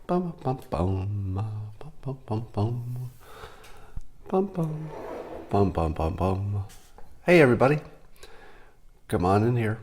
Bum, bum, bum, bum, bum, bum, bum, bum, bum, bum, bum, bum, bum. Hey, everybody. Come on in here.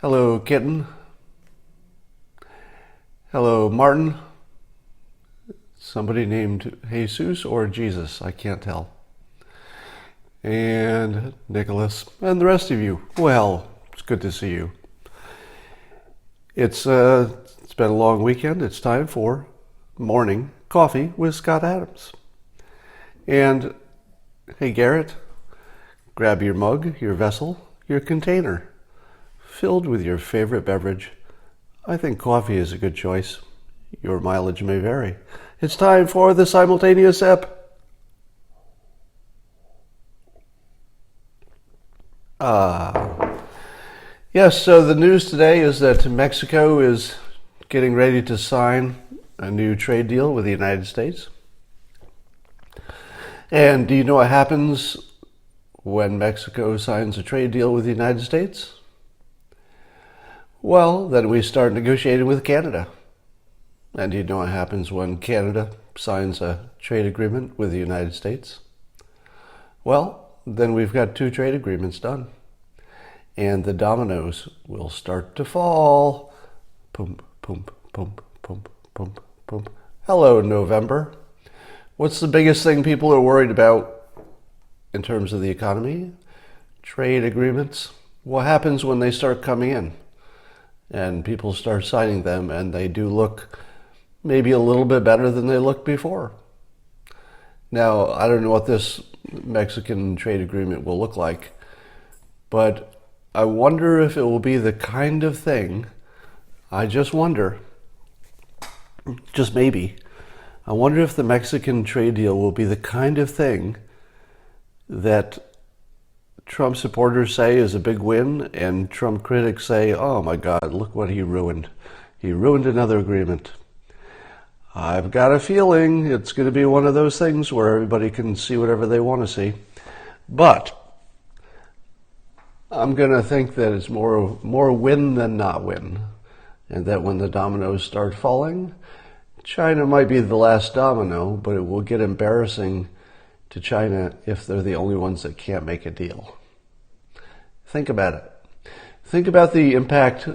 Hello, Kitten. Hello, Martin. Somebody named Jesus or Jesus, I can't tell. And Nicholas, and the rest of you. Well, it's good to see you. It's been a long weekend. It's time for morning coffee with Scott Adams. And hey, Garrett, grab your mug, your vessel, your container, filled with your favorite beverage. I think coffee is a good choice. Your mileage may vary. It's time for the simultaneous sip. Yes, so the news today is that Mexico is getting ready to sign a new trade deal with the United States. And do you know what happens when Mexico signs a trade deal with the United States? Well, then we start negotiating with Canada. And do you know what happens when Canada signs a trade agreement with the United States? Well, then we've got two trade agreements done. And the dominoes will start to fall. Pump, pump, pump, pump, pump, pump. Hello, November. What's the biggest thing people are worried about in terms of the economy? Trade agreements. What happens when they start coming in? And people start signing them, and they do look maybe a little bit better than they looked before. Now, I don't know what this Mexican trade agreement will look like, but I wonder if it will be the kind of thing, I just wonder, just maybe, I wonder if the Mexican trade deal will be the kind of thing that Trump supporters say is a big win, and Trump critics say, oh my God, look what he ruined. He ruined another agreement. I've got a feeling it's going to be one of those things where everybody can see whatever they want to see. But I'm going to think that it's more win than not win. And that when the dominoes start falling, China might be the last domino, but it will get embarrassing to China if they're the only ones that can't make a deal. Think about it. Think about the impact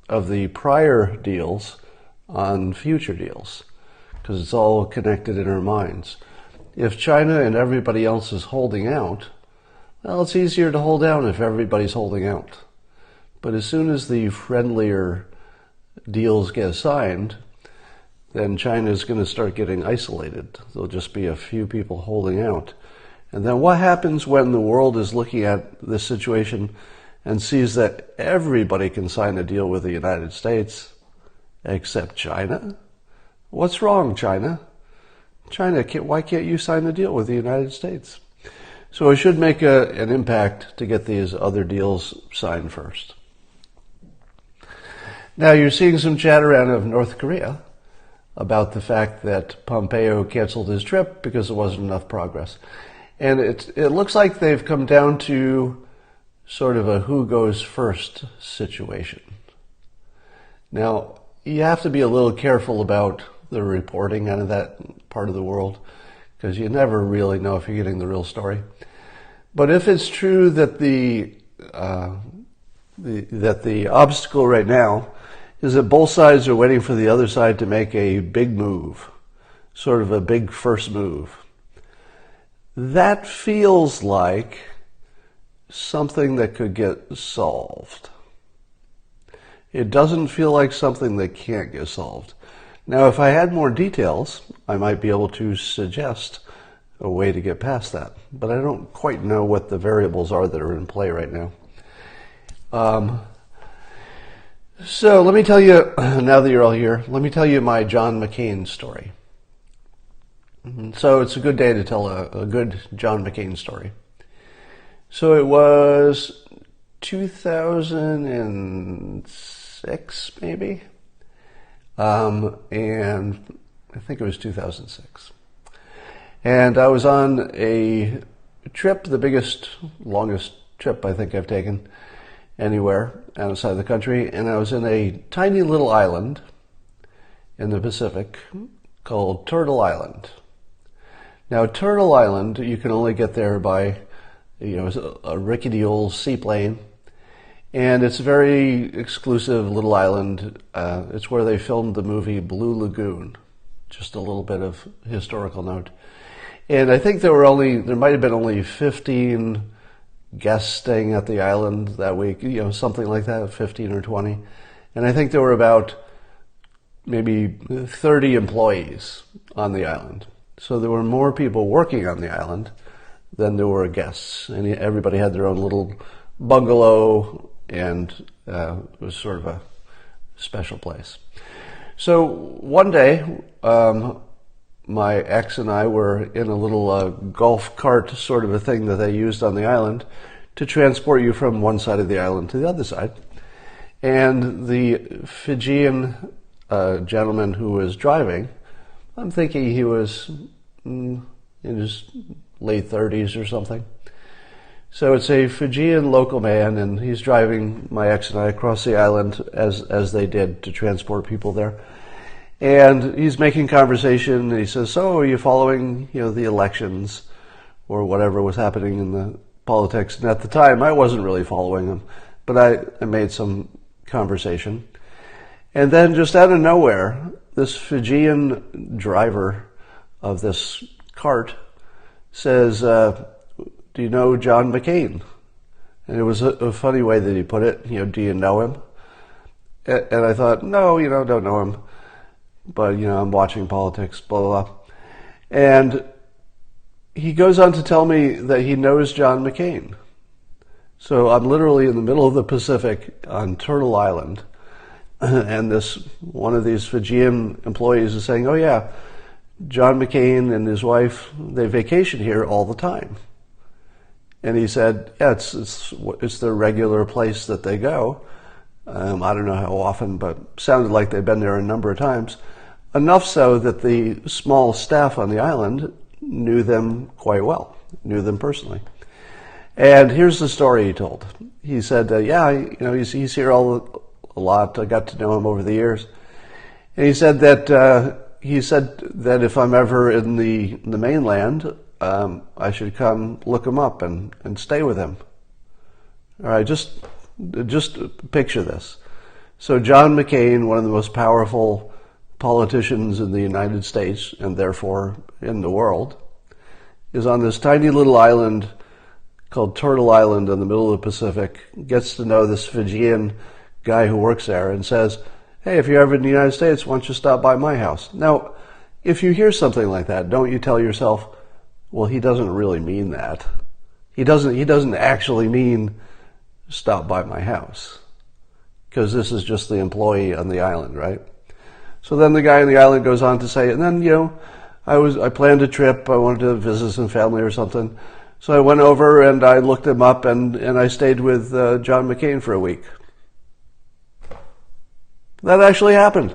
of the prior deals on future deals, because it's all connected in our minds. If China and everybody else is holding out, well, it's easier to hold out if everybody's holding out. But as soon as the friendlier deals get signed, then China is going to start getting isolated. There'll just be a few people holding out. And then what happens when the world is looking at this situation and sees that everybody can sign a deal with the United States except China? What's wrong, China? China, why can't you sign a deal with the United States? So it should make an impact to get these other deals signed first. Now you're seeing some chatter out of North Korea about the fact that Pompeo canceled his trip because there wasn't enough progress. And it looks like they've come down to sort of a who goes first situation. Now, you have to be a little careful about the reporting out of that part of the world, because you never really know if you're getting the real story. But if it's true that the obstacle right now is that both sides are waiting for the other side to make a big move, sort of a big first move, that feels like something that could get solved. It doesn't feel like something that can't get solved. Now, if I had more details, I might be able to suggest a way to get past that. But I don't quite know what the variables are that are in play right now. So let me tell you, now that you're all here, let me tell you my John McCain story. So it's a good day to tell a good John McCain story. So it was 2006, maybe? And I think it was 2006. And I was on a trip, the biggest, longest trip I think I've taken anywhere outside the country. And I was in a tiny little island in the Pacific called Turtle Island. Now, Turtle Island, you can only get there by, a rickety old seaplane, and it's a very exclusive little island. It's where they filmed the movie Blue Lagoon. Just a little bit of historical note. And I think there might have been only 15 guests staying at the island that week, something like that, 15 or 20. And I think there were about maybe 30 employees on the island. So there were more people working on the island than there were guests. And everybody had their own little bungalow, and it was sort of a special place. So one day, my ex and I were in a little golf cart sort of a thing that they used on the island to transport you from one side of the island to the other side. And the Fijian gentleman who was driving, I'm thinking he was in his late 30s or something. So it's a Fijian local man, and he's driving my ex and I across the island as they did to transport people there. And he's making conversation, and he says, "So, are you following, the elections or whatever was happening in the politics?" And at the time, I wasn't really following them, but I made some conversation. And then just out of nowhere, this Fijian driver of this cart says, "Do you know John McCain?" And it was a funny way that he put it, "Do you know him?" And I thought, no, don't know him. But, I'm watching politics, blah, blah, blah. And he goes on to tell me that he knows John McCain. So I'm literally in the middle of the Pacific on Turtle Island. And one of these Fijian employees is saying, "Oh yeah, John McCain and his wife, they vacation here all the time." And he said, "Yeah, it's their regular place that they go. I don't know how often, but sounded like they've been there a number of times. Enough so that the small staff on the island knew them quite well, knew them personally." And here's the story he told. He said, he's here a lot. I got to know him over the years. And he said that if I'm ever in the mainland, I should come look him up and stay with him. All right, just picture this. So John McCain, one of the most powerful politicians in the United States, and therefore in the world, is on this tiny little island called Turtle Island in the middle of the Pacific, gets to know this Fijian guy who works there and says, "Hey, if you're ever in the United States, why don't you stop by my house?" Now, if you hear something like that, don't you tell yourself, well, he doesn't really mean that. He doesn't actually mean stop by my house, because this is just the employee on the island, right? So then the guy on the island goes on to say, and then, I planned a trip. I wanted to visit some family or something. So I went over and I looked him up, and I stayed with John McCain for a week. That actually happened.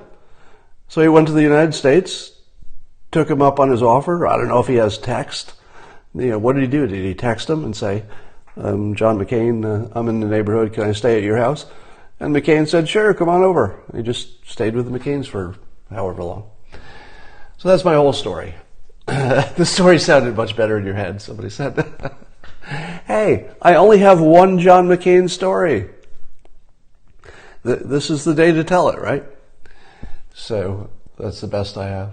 So he went to the United States, took him up on his offer. I don't know if he has text. What did he do? Did he text him and say, "John McCain, I'm in the neighborhood. Can I stay at your house?" And McCain said, "Sure, come on over." He just stayed with the McCains for however long. So that's my whole story. The story sounded much better in your head, somebody said. Hey, I only have one John McCain story. This is the day to tell it, right? So that's the best I have.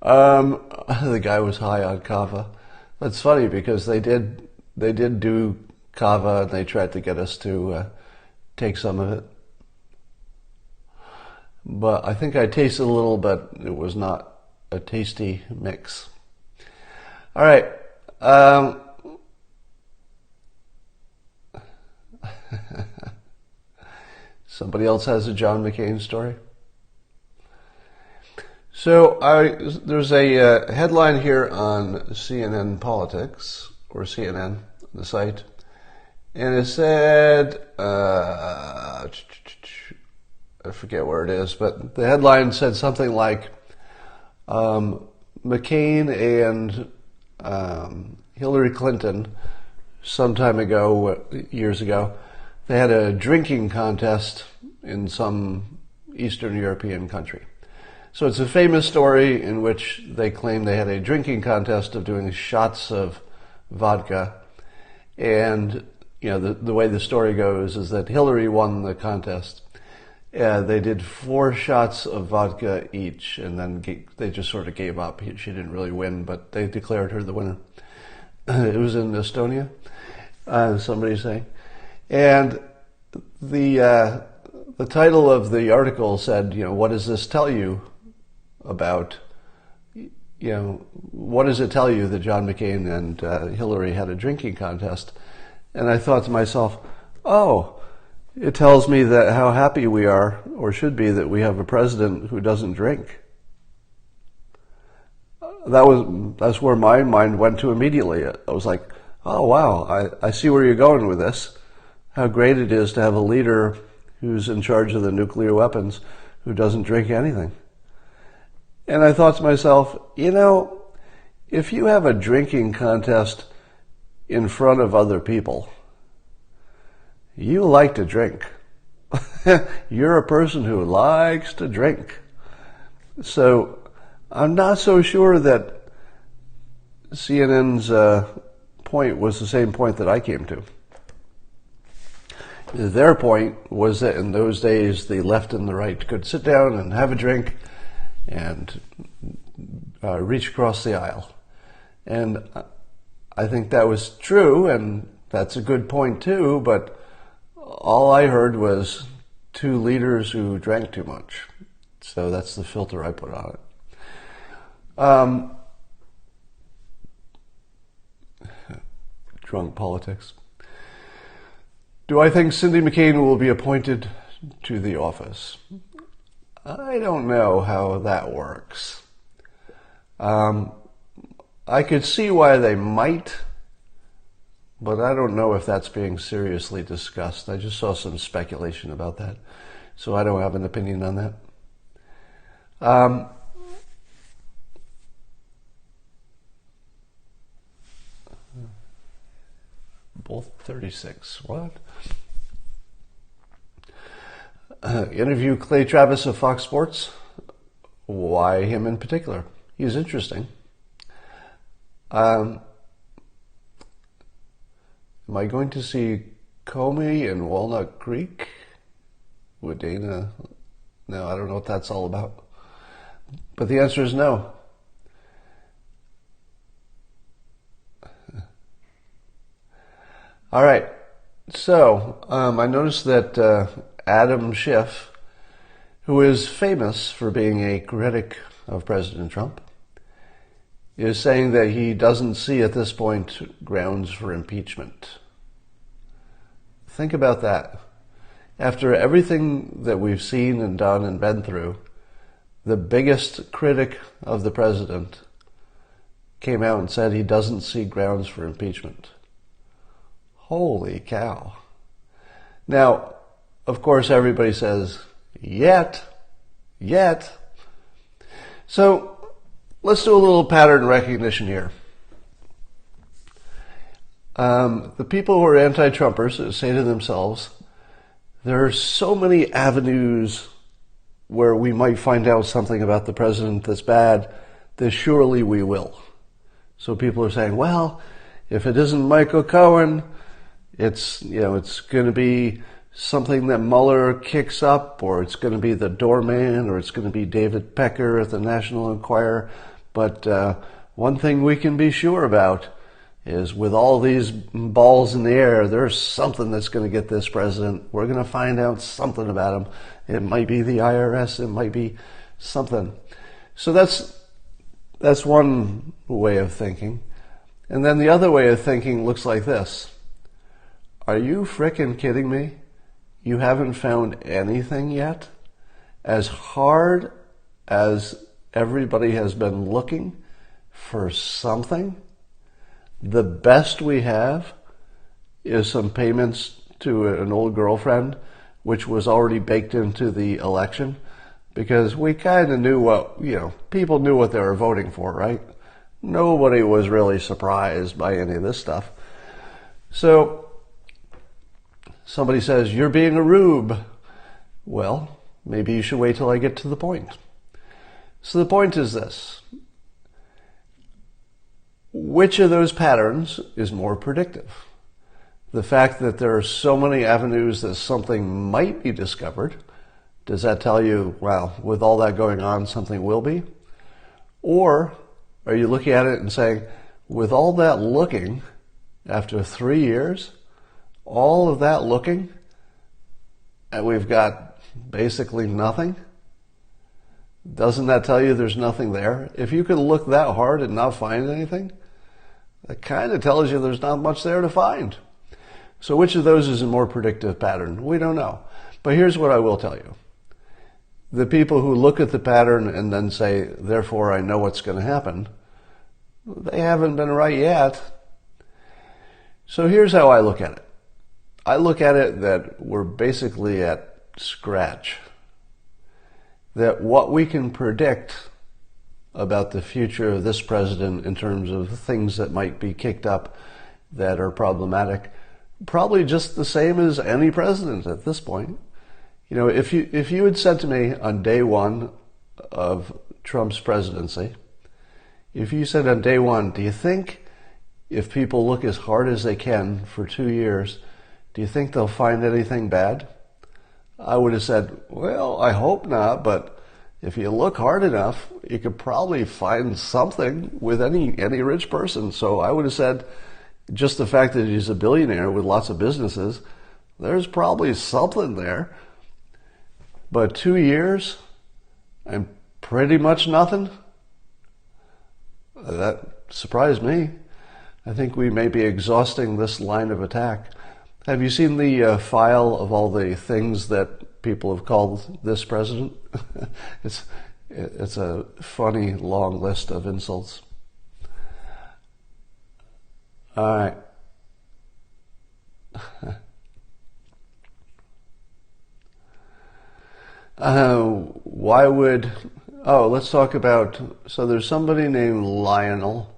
The guy was high on kava. That's funny because they did do kava, and they tried to get us to take some of it. But I think I tasted a little, but it was not a tasty mix. All right. Somebody else has a John McCain story? So there's a headline here on CNN Politics, or CNN, the site, and it said, I forget where it is, but the headline said something like, McCain and Hillary Clinton, some time ago, years ago, they had a drinking contest in some Eastern European country. So it's a famous story in which they claim they had a drinking contest of doing shots of vodka. And, the way the story goes is that Hillary won the contest. They did 4 shots of vodka each, and then they just sort of gave up. She didn't really win, but they declared her the winner. It was in Estonia, somebody's saying. And the title of the article said, what does this tell you about, what does it tell you that John McCain and Hillary had a drinking contest? And I thought to myself, oh, it tells me that how happy we are, or should be, that we have a president who doesn't drink. That's where my mind went to immediately. I was like, oh wow, I see where you're going with this. How great it is to have a leader who's in charge of the nuclear weapons who doesn't drink anything. And I thought to myself, if you have a drinking contest in front of other people, you like to drink. You're a person who likes to drink. So I'm not so sure that CNN's point was the same point that I came to. Their point was that in those days, the left and the right could sit down and have a drink and reach across the aisle. And I think that was true, and that's a good point too, but all I heard was 2 leaders who drank too much. So that's the filter I put on it. Drunk politics. Do I think Cindy McCain will be appointed to the office? I don't know how that works. I could see why they might, but I don't know if that's being seriously discussed. I just saw some speculation about that, so I don't have an opinion on that. Both 36. What? Interview Clay Travis of Fox Sports. Why him in particular? He's interesting. Am I going to see Comey in Walnut Creek with Dana? No, I don't know what that's all about. But the answer is no. All right. So I noticed that Adam Schiff, who is famous for being a critic of President Trump, is saying that he doesn't see at this point grounds for impeachment. Think about that. After everything that we've seen and done and been through, the biggest critic of the president came out and said he doesn't see grounds for impeachment. Holy cow. Now, of course, everybody says, yet. So, let's do a little pattern recognition here. The people who are anti-Trumpers say to themselves, there are so many avenues where we might find out something about the president that's bad, that surely we will. So people are saying, well, if it isn't Michael Cohen, it's going to be something that Mueller kicks up, or it's going to be the doorman, or it's going to be David Pecker at the National Enquirer. But one thing we can be sure about is with all these balls in the air, there's something that's going to get this president. We're going to find out something about him. It might be the IRS. It might be something. So that's one way of thinking. And then the other way of thinking looks like this. Are you frickin' kidding me? You haven't found anything yet? As hard as everybody has been looking for something, the best we have is some payments to an old girlfriend, which was already baked into the election, because we kind of knew people knew what they were voting for, right? Nobody was really surprised by any of this stuff. So, somebody says, you're being a rube. Well, maybe you should wait till I get to the point. So the point is this. Which of those patterns is more predictive? The fact that there are so many avenues that something might be discovered, does that tell you, well, with all that going on, something will be? Or are you looking at it and saying, with all that looking, after 3 years, all of that looking, and we've got basically nothing? Doesn't that tell you there's nothing there? If you can look that hard and not find anything, that kind of tells you there's not much there to find. So which of those is a more predictive pattern? We don't know. But here's what I will tell you. The people who look at the pattern and then say, therefore I know what's going to happen, they haven't been right yet. So here's how I look at it. I look at it that we're basically at scratch. That what we can predict about the future of this president in terms of things that might be kicked up that are problematic, probably just the same as any president at this point. You know, if you had said to me on day one of Trump's presidency, if you said on day one, do you think if people look as hard as they can for 2 years, do you think they'll find anything bad? I would have said, well, I hope not, but if you look hard enough, you could probably find something with any rich person. So I would have said, just the fact that he's a billionaire with lots of businesses, there's probably something there. But 2 years and pretty much nothing? That surprised me. I think we may be exhausting this line of attack. Have you seen the file of all the things that people have called this president? It's a funny long list of insults. All right. Let's talk about, so there's somebody named Lionel,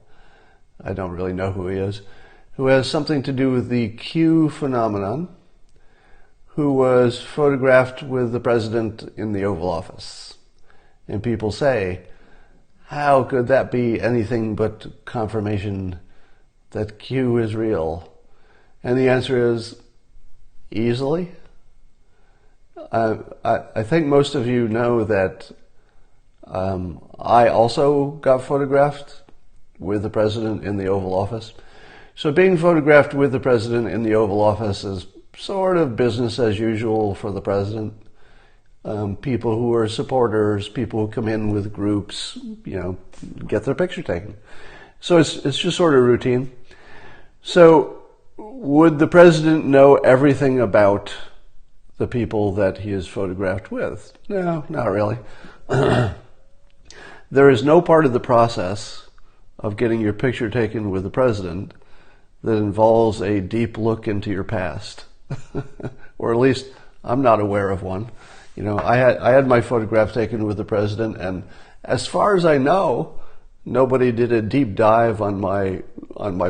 I don't really know who he is, who has something to do with the Q phenomenon, who was photographed with the president in the Oval Office. And people say, how could that be anything but confirmation that Q is real? And the answer is, easily. I think most of you know that I also got photographed with the president in the Oval Office. So being photographed with the president in the Oval Office is sort of business as usual for the president. People who are supporters, people who come in with groups, get their picture taken. So it's just sort of routine. So would the president know everything about the people that he is photographed with? No, not really. There is no part of the process of getting your picture taken with the president that involves a deep look into your past. Or at least I'm not aware of one. I had my photograph taken with the president, and as far as I know, nobody did a deep dive on my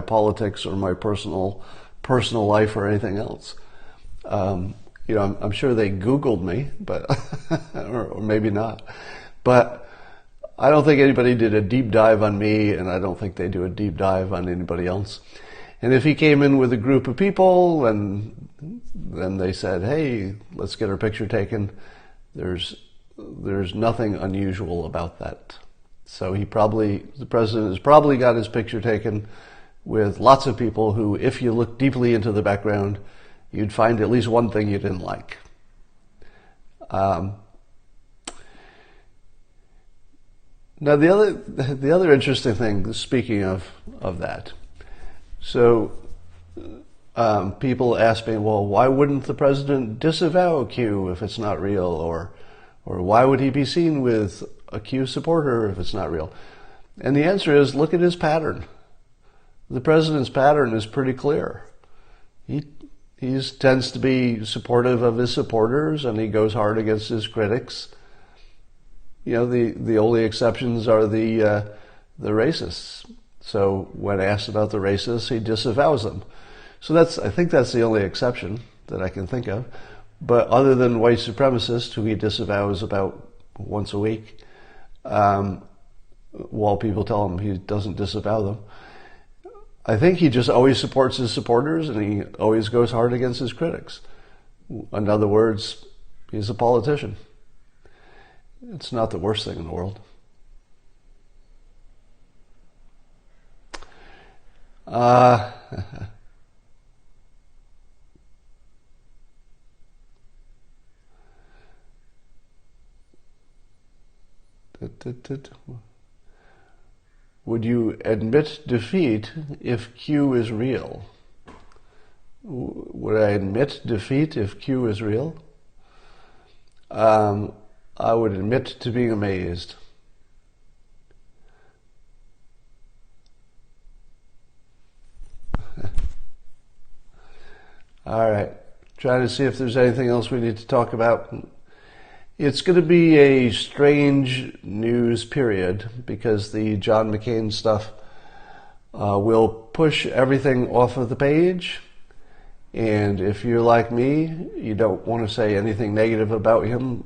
politics or my personal life or anything else. I'm sure they Googled me, but or maybe not. But I don't think anybody did a deep dive on me, and I don't think they do a deep dive on anybody else. And if he came in with a group of people and then they said, hey, let's get our picture taken, there's nothing unusual about that. So the president has probably got his picture taken with lots of people who, if you look deeply into the background, you'd find at least one thing you didn't like. Now the other interesting thing, speaking of that, so people ask me, well, why wouldn't the president disavow Q if it's not real, or why would he be seen with a Q supporter if it's not real? And the answer is, look at his pattern. The president's pattern is pretty clear. He tends to be supportive of his supporters, and he goes hard against his critics. The only exceptions are the racists. So when asked about the racists, he disavows them. So I think that's the only exception that I can think of. But other than white supremacists, who he disavows about once a week, while people tell him he doesn't disavow them. I think he just always supports his supporters and he always goes hard against his critics. In other words, he's a politician. It's not the worst thing in the world. Would you admit defeat if Q is real? Would I admit defeat if Q is real? I would admit to being amazed. All right. Trying to see if there's anything else we need to talk about. It's going to be a strange news period because the John McCain stuff will push everything off of the page. And if you're like me, you don't want to say anything negative about him,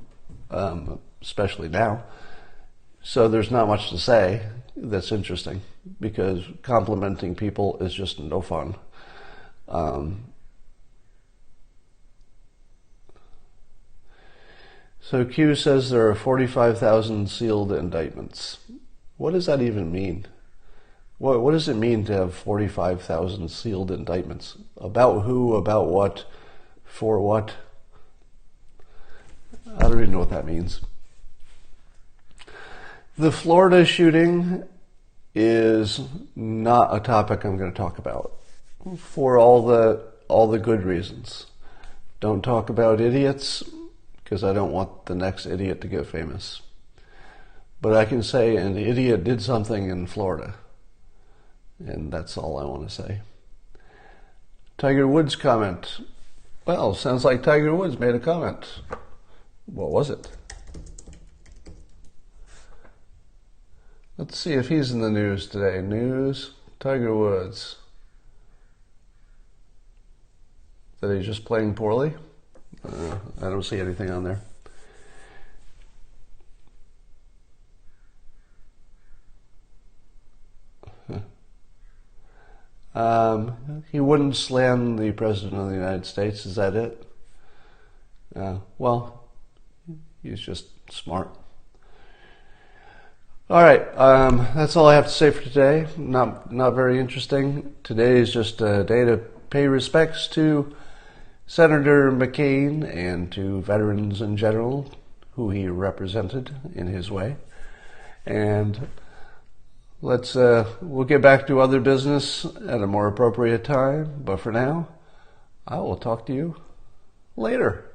especially now. So there's not much to say that's interesting because complimenting people is just no fun. So Q says there are 45,000 sealed indictments. What does that even mean? What does it mean to have 45,000 sealed indictments? About who, about what, for what? I don't even know what that means. The Florida shooting is not a topic I'm going to talk about for all the good reasons. Don't talk about idiots because I don't want the next idiot to get famous. But I can say an idiot did something in Florida. And that's all I want to say. Tiger Woods comment. Well, sounds like Tiger Woods made a comment. What was it? Let's see if he's in the news today. News, Tiger Woods. That he's just playing poorly? I don't see anything on there. He wouldn't slam the President of the United States, is that it? Well, he's just smart. All right, that's all I have to say for today. Not very interesting. Today is just a day to pay respects to Senator McCain and to veterans in general who he represented in his way. And we'll get back to other business at a more appropriate time. But for now, I will talk to you later.